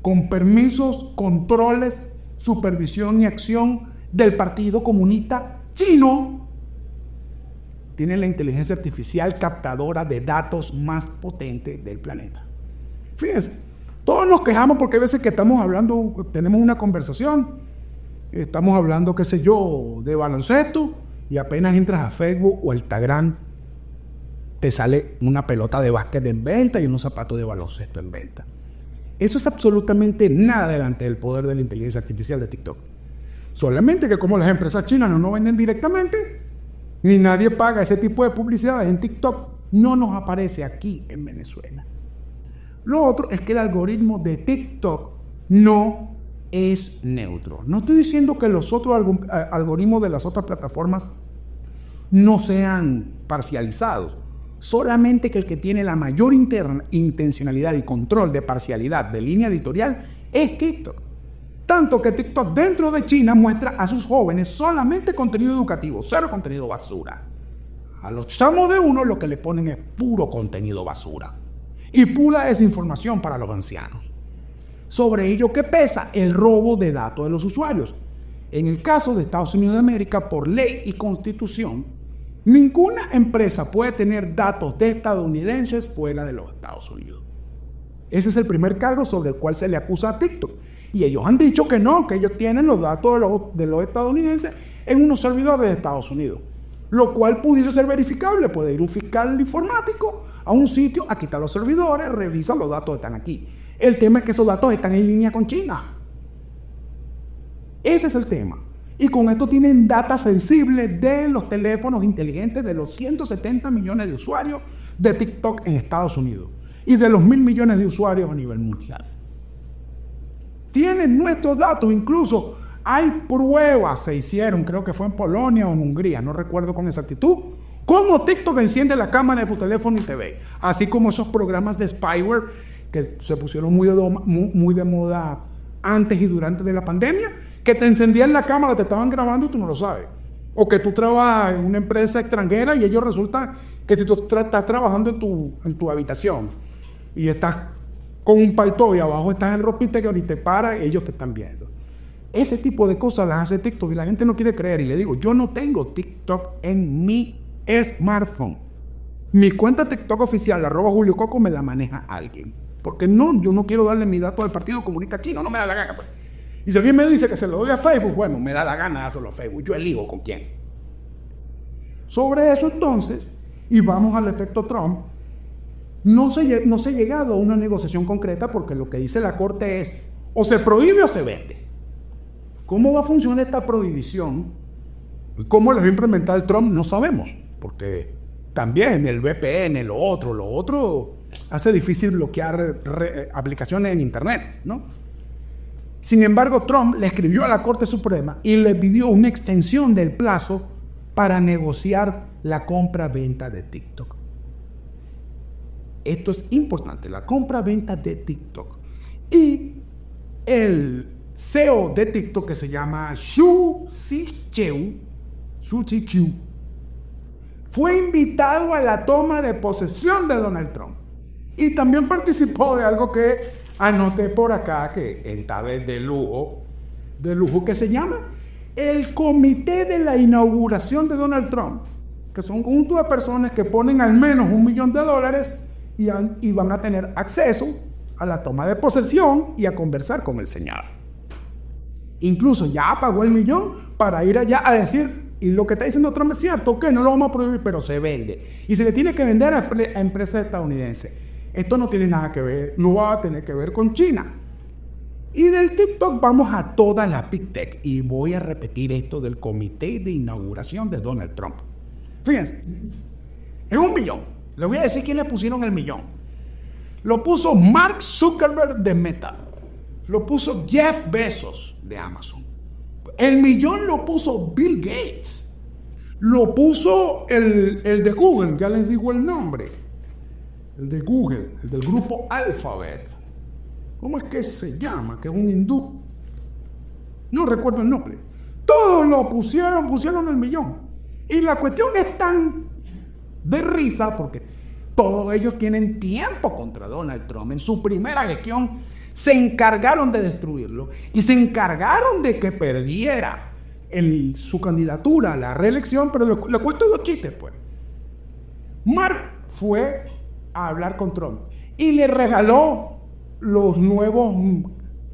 con permisos, controles, supervisión y acción del Partido Comunista Chino, tiene la inteligencia artificial captadora de datos más potente del planeta. Fíjense, todos nos quejamos porque a veces que estamos hablando, tenemos una conversación, estamos hablando, qué sé yo, de baloncesto, y apenas entras a Facebook o a Instagram, te sale una pelota de básquet en venta y unos zapatos de baloncesto en venta. Eso es absolutamente nada delante del poder de la inteligencia artificial de TikTok. Solamente que como las empresas chinas no nos venden directamente, ni nadie paga ese tipo de publicidad en TikTok, no nos aparece aquí en Venezuela. Lo otro es que el algoritmo de TikTok no es neutro. No estoy diciendo que los otros algoritmos de las otras plataformas no sean parcializados. Solamente que el que tiene la mayor intencionalidad y control de parcialidad de línea editorial es TikTok. Tanto que TikTok dentro de China muestra a sus jóvenes solamente contenido educativo, cero contenido basura. A los chamos de uno lo que le ponen es puro contenido basura y pura desinformación para los ancianos. Sobre ello, ¿qué pesa? El robo de datos de los usuarios. En el caso de Estados Unidos de América, por ley y constitución, ninguna empresa puede tener datos de estadounidenses fuera de los Estados Unidos. Ese es el primer cargo sobre el cual se le acusa a TikTok. Y ellos han dicho que no, que ellos tienen los datos de los estadounidenses en unos servidores de Estados Unidos. Lo cual pudiese ser verificable. Puede ir un fiscal informático a un sitio a quitar los servidores, revisa los datos que están aquí. El tema es que esos datos están en línea con China. Ese es el tema. Y con esto tienen datos sensibles de los teléfonos inteligentes de los 170 millones de usuarios de TikTok en Estados Unidos y de los 1.000 millones de usuarios a nivel mundial. Tienen nuestros datos, incluso hay pruebas, se hicieron, creo que fue en Polonia o en Hungría, no recuerdo con exactitud, cómo TikTok enciende la cámara de tu teléfono y te ve. Así como esos programas de spyware que se pusieron muy de moda antes y durante de la pandemia, que te encendían la cámara, te estaban grabando y tú no lo sabes. O que tú trabajas en una empresa extranjera y ellos resulta que si tú estás trabajando en tu habitación y estás con un palto y abajo estás en ropita que ahorita te para, ellos te están viendo. Ese tipo de cosas las hace TikTok y la gente no quiere creer. Y le digo, yo no tengo TikTok en mi smartphone. Mi cuenta TikTok oficial, @JulioCoco, me la maneja alguien. Porque no, yo no quiero darle mi dato al Partido Comunista Chino, no me da la gana. Pues. Y si alguien me dice que se lo doy a Facebook, bueno, me da la gana dárselo a Facebook, yo elijo con quién. Sobre eso entonces, y vamos al efecto Trump, no se ha llegado a una negociación concreta porque lo que dice la Corte es o se prohíbe o se vende. ¿Cómo va a funcionar esta prohibición? ¿Y cómo lo va a implementar Trump? No sabemos, porque también el VPN, lo otro hace difícil bloquear aplicaciones en Internet, ¿no? Sin embargo, Trump le escribió a la Corte Suprema y le pidió una extensión del plazo para negociar la compra-venta de TikTok. Esto es importante, la compra-venta de TikTok. Y el CEO de TikTok, que se llama Xu Ziqiu, fue invitado a la toma de posesión de Donald Trump. Y también participó de algo que anoté por acá, que está de lujo, que se llama el Comité de la Inauguración de Donald Trump, que son un conjunto de personas que ponen al menos $1 millón y van a tener acceso a la toma de posesión y a conversar con el señor. Incluso ya pagó $1 millón para ir allá a decir, y lo que está diciendo Trump es cierto, que no lo vamos a prohibir, pero se vende. Y se le tiene que vender a empresas estadounidenses. Esto no tiene nada que ver, no va a tener que ver con China. Y del TikTok vamos a toda la Big Tech. Y voy a repetir esto del Comité de Inauguración de Donald Trump. Fíjense, es $1 millón. Le voy a decir quién le pusieron el $1 millón. Lo puso Mark Zuckerberg de Meta. Lo puso Jeff Bezos de Amazon. El $1 millón lo puso Bill Gates. Lo puso el de Google, ya les digo el nombre. El de Google, el del grupo Alphabet. ¿Cómo es que se llama? Que es un hindú. No recuerdo el nombre. Todos lo pusieron el $1 millón. Y la cuestión es tan de risa porque todos ellos tienen tiempo contra Donald Trump. En su primera gestión se encargaron de destruirlo y se encargaron de que perdiera su candidatura a la reelección, pero le cuento 2 chistes, pues. Mark fue a hablar con Trump y le regaló los nuevos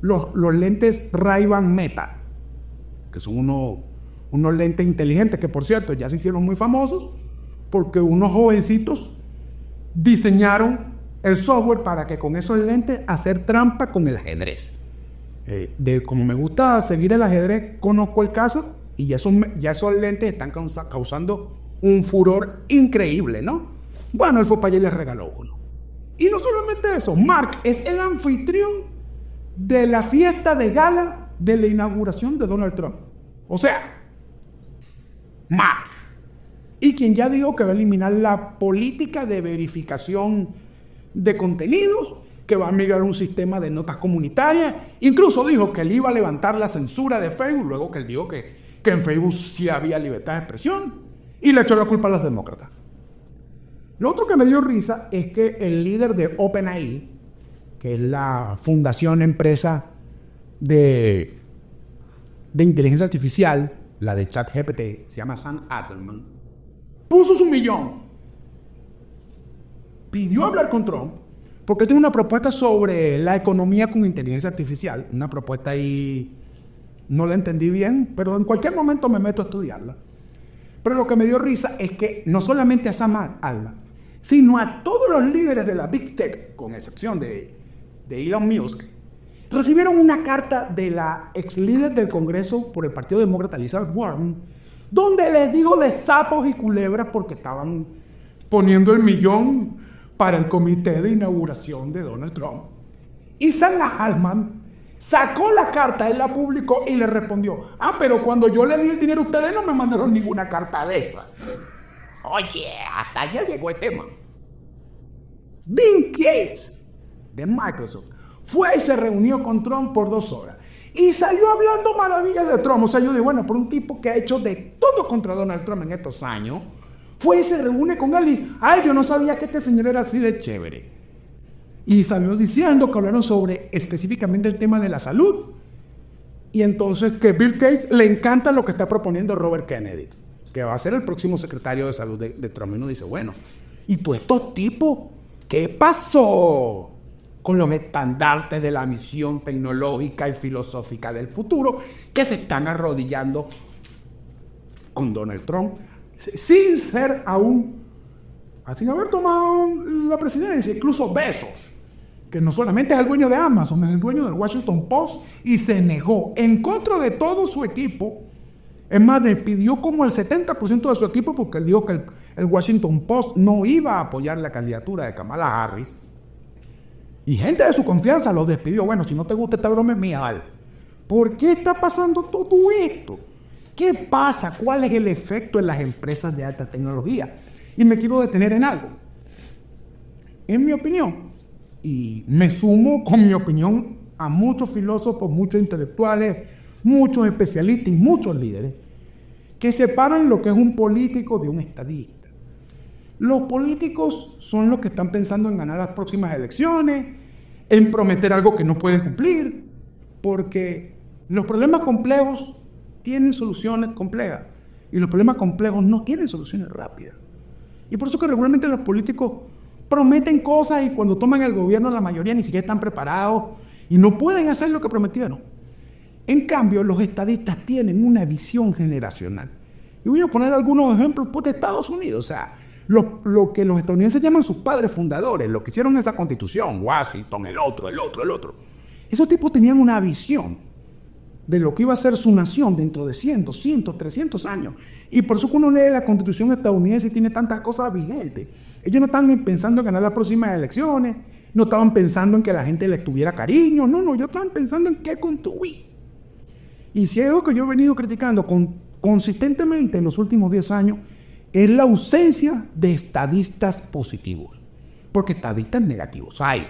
los lentes Ray-Ban Meta, que son unos lentes inteligentes que, por cierto, ya se hicieron muy famosos porque unos jovencitos diseñaron el software para que con esos lentes hacer trampa con el ajedrez. Como me gusta seguir el ajedrez, conozco el caso y ya esos lentes están causando un furor increíble, ¿no? Bueno, él fue para allá y les regaló uno. Y no solamente eso, Mark es el anfitrión de la fiesta de gala de la inauguración de Donald Trump. O sea, Mark. Y quien ya dijo que va a eliminar la política de verificación de contenidos, que va a migrar a un sistema de notas comunitarias. Incluso dijo que él iba a levantar la censura de Facebook, luego que él dijo que en Facebook sí había libertad de expresión, y le echó la culpa a los demócratas. Lo otro que me dio risa es que el líder de OpenAI, que es la fundación empresa de inteligencia artificial, la de ChatGPT, se llama Sam Altman, puso su $1 millón. Pidió hablar con Trump porque tiene una propuesta sobre la economía con inteligencia artificial. Una propuesta ahí, no la entendí bien, pero en cualquier momento me meto a estudiarla. Pero lo que me dio risa es que no solamente a Sam Altman, sino a todos los líderes de la Big Tech, con excepción de Elon Musk, recibieron una carta de la ex líder del Congreso por el Partido Demócrata, Elizabeth Warren, donde les digo de sapos y culebras porque estaban poniendo el $1 millón para el comité de inauguración de Donald Trump. Y Sam Altman sacó la carta, él la publicó y le respondió: pero cuando yo le di el dinero a ustedes no me mandaron ninguna carta de esa. Oye, hasta allá llegó el tema. Bill Gates, de Microsoft, fue y se reunió con Trump por 2 horas. Y salió hablando maravillas de Trump. O sea, yo digo, bueno, por un tipo que ha hecho de todo contra Donald Trump en estos años, fue y se reúne con él y, yo no sabía que este señor era así de chévere. Y salió diciendo que hablaron sobre específicamente el tema de la salud. Y entonces que Bill Gates le encanta lo que está proponiendo Robert Kennedy, que va a ser el próximo secretario de salud de Trump. Y uno dice, bueno, ¿y tú estos tipos? ¿Qué pasó? con los estandartes de la misión tecnológica y filosófica del futuro, que se están arrodillando con Donald Trump, sin ser aún, sin haber tomado la presidencia. Incluso Bezos, que no solamente es el dueño de Amazon, es el dueño del Washington Post, y se negó en contra de todo su equipo. Es más, despidió como el 70% de su equipo porque él dijo que el Washington Post no iba a apoyar la candidatura de Kamala Harris. Y gente de su confianza lo despidió. Bueno, si no te gusta esta broma es mía, dale. ¿Por qué está pasando todo esto? ¿Qué pasa? ¿Cuál es el efecto en las empresas de alta tecnología? Y me quiero detener en algo. En mi opinión, y me sumo con mi opinión a muchos filósofos, muchos intelectuales, muchos especialistas y muchos líderes, que separan lo que es un político de un estadista. Los políticos son los que están pensando en ganar las próximas elecciones, en prometer algo que no pueden cumplir, porque los problemas complejos tienen soluciones complejas y los problemas complejos no tienen soluciones rápidas. Y por eso que regularmente los políticos prometen cosas y cuando toman el gobierno la mayoría ni siquiera están preparados y no pueden hacer lo que prometieron. En cambio, los estadistas tienen una visión generacional. Y voy a poner algunos ejemplos de Estados Unidos. O sea, lo que los estadounidenses llaman sus padres fundadores, lo que hicieron esa constitución, Washington, el otro. Esos tipos tenían una visión de lo que iba a ser su nación dentro de 100, 200, 300 años. Y por eso que uno lee la constitución estadounidense y tiene tantas cosas vigentes. Ellos no estaban pensando en ganar las próximas elecciones, no estaban pensando en que la gente les tuviera cariño, no, ellos estaban pensando en qué construir. Y si hay algo que yo he venido criticando consistentemente en los últimos 10 años, es la ausencia de estadistas positivos. Porque estadistas negativos hay.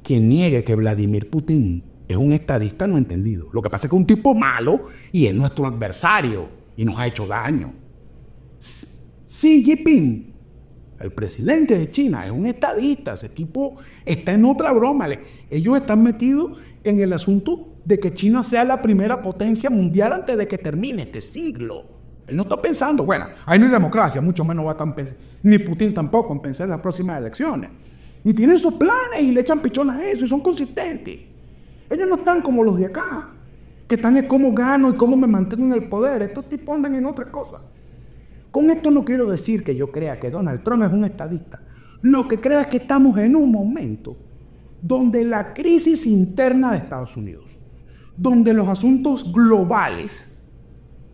Quien niegue que Vladimir Putin es un estadista no entendido. Lo que pasa es que es un tipo malo y es nuestro adversario y nos ha hecho daño. Xi Jinping, el presidente de China, es un estadista. Ese tipo está en otra broma. Ellos están metidos en el asunto de que China sea la primera potencia mundial antes de que termine este siglo. Él no está pensando, bueno, ahí no hay democracia, mucho menos va a estar pensando, ni Putin tampoco en pensar en las próximas elecciones. Y tienen sus planes y le echan pichones a eso y son consistentes. Ellos no están como los de acá, que están en cómo gano y cómo me mantengo en el poder. Estos tipos andan en otra cosa. Con esto no quiero decir que yo crea que Donald Trump es un estadista. Lo que creo es que estamos en un momento donde la crisis interna de Estados Unidos, donde los asuntos globales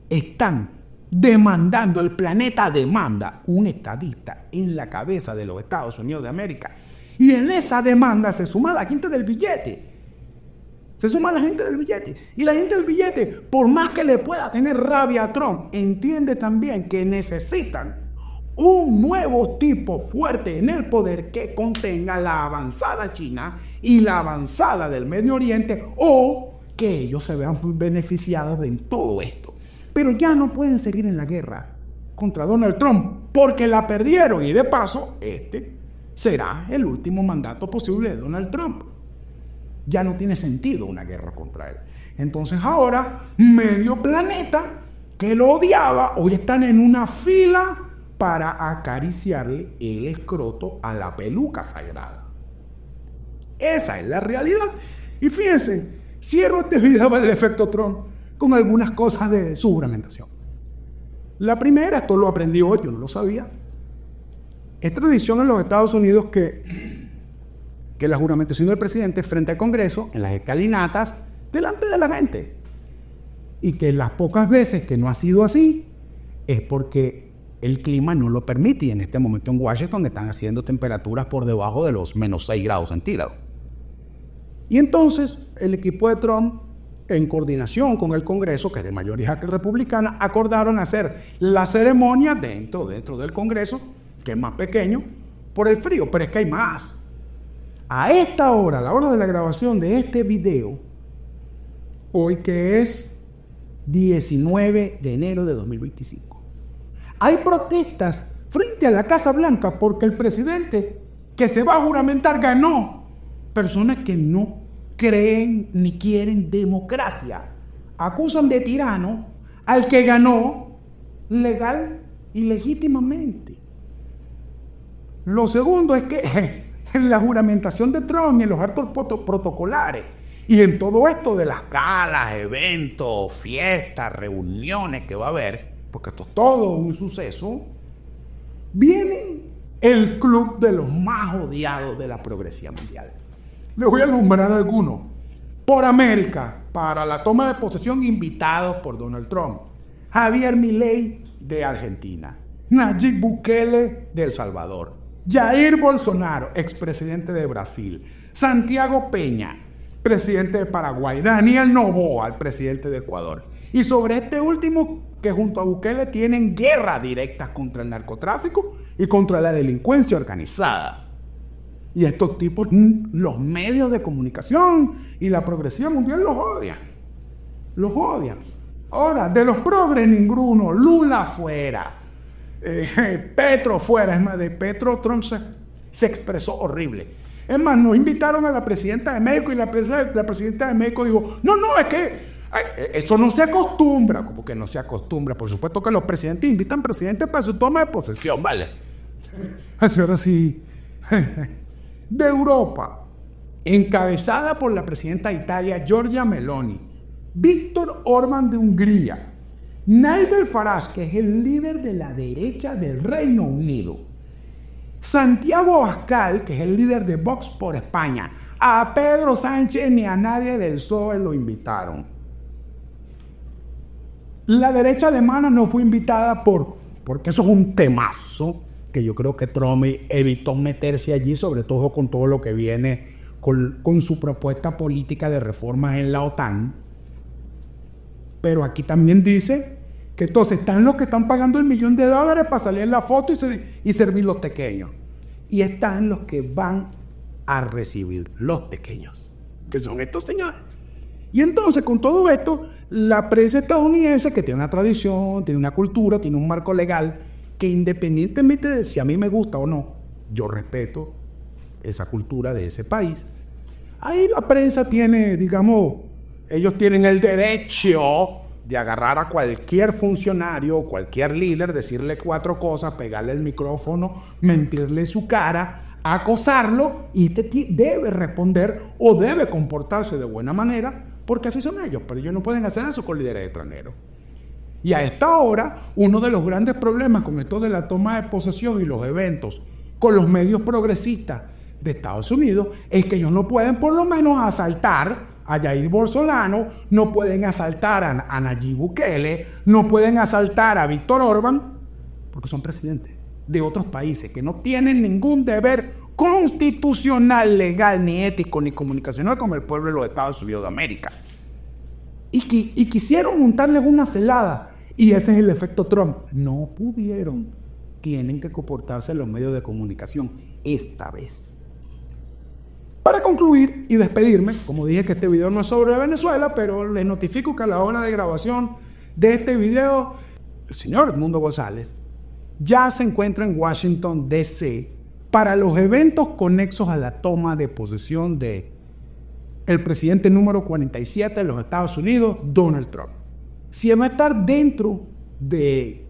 están demandando, el planeta demanda un estadista en la cabeza de los Estados Unidos de América. Y en esa demanda se suma la gente del billete. Y la gente del billete, por más que le pueda tener rabia a Trump, entiende también que necesitan un nuevo tipo fuerte en el poder que contenga la avanzada China y la avanzada del Medio Oriente, o que ellos se vean beneficiados de todo esto. Pero ya no pueden seguir en la guerra contra Donald Trump porque la perdieron y de paso este será el último mandato posible de Donald Trump. Ya no tiene sentido una guerra contra él. Entonces ahora medio planeta que lo odiaba hoy están en una fila para acariciarle el escroto a la peluca sagrada. Esa es la realidad. Y fíjense, cierro este video para el efecto Trump con algunas cosas de su juramentación. La primera, esto lo aprendí hoy, yo no lo sabía. Es tradición en los Estados Unidos que la juramentación del presidente frente al Congreso, en las escalinatas, delante de la gente. Y que las pocas veces que no ha sido así, es porque el clima no lo permite. Y en este momento en Washington están haciendo temperaturas por debajo de los menos 6 grados centígrados. Y entonces el equipo de Trump, en coordinación con el Congreso, que es de mayoría republicana, acordaron hacer la ceremonia dentro del Congreso, que es más pequeño, por el frío, pero es que hay más. A esta hora, a la hora de la grabación de este video, hoy que es 19 de enero de 2025, hay protestas frente a la Casa Blanca porque el presidente que se va a juramentar ganó. Personas que no creen ni quieren democracia acusan de tirano al que ganó legal y legítimamente. Lo segundo es que en la juramentación de Trump y en los actos protocolares. Y en todo esto de las galas, eventos, fiestas, reuniones que va a haber, porque esto es todo un suceso, viene el club de los más odiados de la progresía mundial. Les voy a nombrar algunos. Por América, para la toma de posesión, invitados por Donald Trump: Javier Milei de Argentina, Nayib Bukele de El Salvador, Jair Bolsonaro, expresidente de Brasil, Santiago Peña, presidente de Paraguay, Daniel Noboa, el presidente de Ecuador. Y sobre este último, que junto a Bukele tienen guerras directas contra el narcotráfico y contra la delincuencia organizada. Y estos tipos, los medios de comunicación y la progresía mundial los odian. Los odian. Ahora, de los progres ninguno. Lula fuera. Petro fuera. Es más, de Petro Trump se expresó horrible. Es más, nos invitaron a la presidenta de México y la presidenta de México dijo: no, es que eso no se acostumbra. ¿Cómo que no se acostumbra? Por supuesto que los presidentes invitan presidentes para su toma de posesión, ¿vale? Así ahora sí. De Europa, encabezada por la presidenta de Italia, Giorgia Meloni, Víctor Orbán de Hungría, Nigel Farage, que es el líder de la derecha del Reino Unido, Santiago Abascal, que es el líder de Vox por España. A Pedro Sánchez ni a nadie del PSOE lo invitaron. La derecha alemana no fue invitada porque eso es un temazo que yo creo que Trump evitó meterse allí, sobre todo con todo lo que viene con su propuesta política de reformas en la OTAN. Pero aquí también dice que entonces están los que están pagando $1 millón para salir en la foto y servir los tequeños. Y están los que van a recibir los tequeños, que son estos señores. Y entonces, con todo esto, la prensa estadounidense, que tiene una tradición, tiene una cultura, tiene un marco legal, que independientemente de si a mí me gusta o no, yo respeto esa cultura de ese país. Ahí la prensa tiene, digamos, ellos tienen el derecho de agarrar a cualquier funcionario, cualquier líder, decirle 4 cosas, pegarle el micrófono, mentirle su cara, acosarlo, y debe responder o debe comportarse de buena manera, porque así son ellos, pero ellos no pueden hacer eso con líderes extranjeros. Y a esta hora, uno de los grandes problemas con esto de la toma de posesión y los eventos con los medios progresistas de Estados Unidos es que ellos no pueden por lo menos asaltar a Jair Bolsonaro, no pueden asaltar a Nayib Bukele, no pueden asaltar a Víctor Orbán, porque son presidentes de otros países que no tienen ningún deber constitucional, legal, ni ético, ni comunicacional como el pueblo de los Estados Unidos de América. Y quisieron montarles una celada. Y ese es el efecto Trump. No pudieron. Tienen que comportarse en los medios de comunicación esta vez. Para concluir y despedirme, como dije que este video no es sobre Venezuela, pero les notifico que a la hora de grabación de este video, el señor Edmundo González ya se encuentra en Washington, D.C. para los eventos conexos a la toma de posesión de el presidente número 47 de los Estados Unidos, Donald Trump. Si va a estar dentro del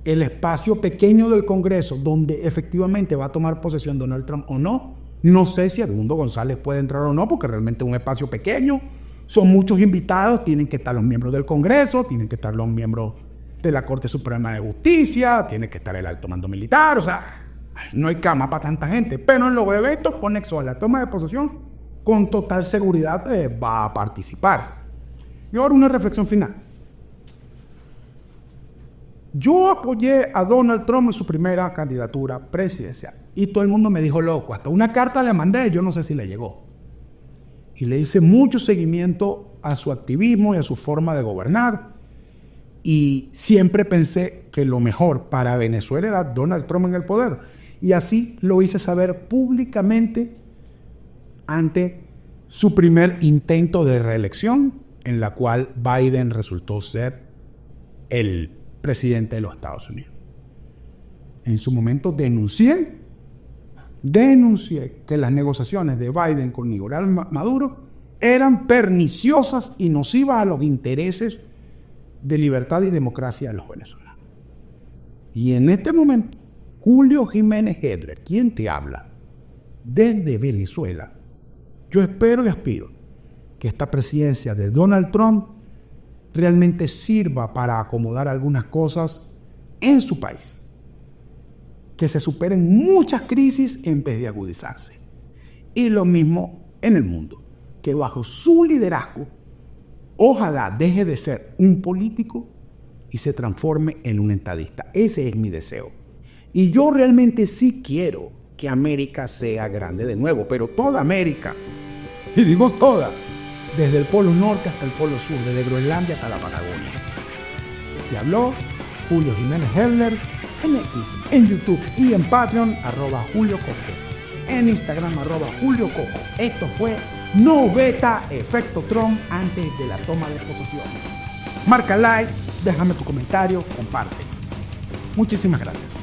espacio pequeño del Congreso, donde efectivamente va a tomar posesión Donald Trump o no, no sé si Edmundo González puede entrar o no, porque realmente es un espacio pequeño, son muchos invitados, tienen que estar los miembros del Congreso, tienen que estar los miembros de la Corte Suprema de Justicia, tiene que estar el alto mando militar, o sea, no hay cama para tanta gente, pero en los eventos conexos a la toma de posesión, con total seguridad va a participar. Y ahora una reflexión final. Yo apoyé a Donald Trump en su primera candidatura presidencial y todo el mundo me dijo loco, hasta una carta le mandé, yo no sé si le llegó. Y le hice mucho seguimiento a su activismo y a su forma de gobernar. Y siempre pensé que lo mejor para Venezuela era Donald Trump en el poder. Y así lo hice saber públicamente ante su primer intento de reelección, en la cual Biden resultó ser el presidente de los Estados Unidos. En su momento denuncié que las negociaciones de Biden con Nicolás Maduro eran perniciosas y nocivas a los intereses de libertad y democracia de los venezolanos. Y en este momento, Julio Jiménez Hedler, quien te habla, desde Venezuela. Yo espero y aspiro que esta presidencia de Donald Trump realmente sirva para acomodar algunas cosas en su país. Que se superen muchas crisis en vez de agudizarse. Y lo mismo en el mundo. Que bajo su liderazgo, ojalá deje de ser un político y se transforme en un estadista. Ese es mi deseo. Y yo realmente sí quiero que América sea grande de nuevo, pero toda América, y digo toda, desde el Polo Norte hasta el Polo Sur, desde Groenlandia hasta la Patagonia. Y habló Julio Jiménez Hebler en X, en YouTube y en Patreon, @JulioCoco, en Instagram, @JulioCoco. Esto fue No Beta Efecto Trump antes de la toma de posesión. Marca like, déjame tu comentario, comparte. Muchísimas gracias.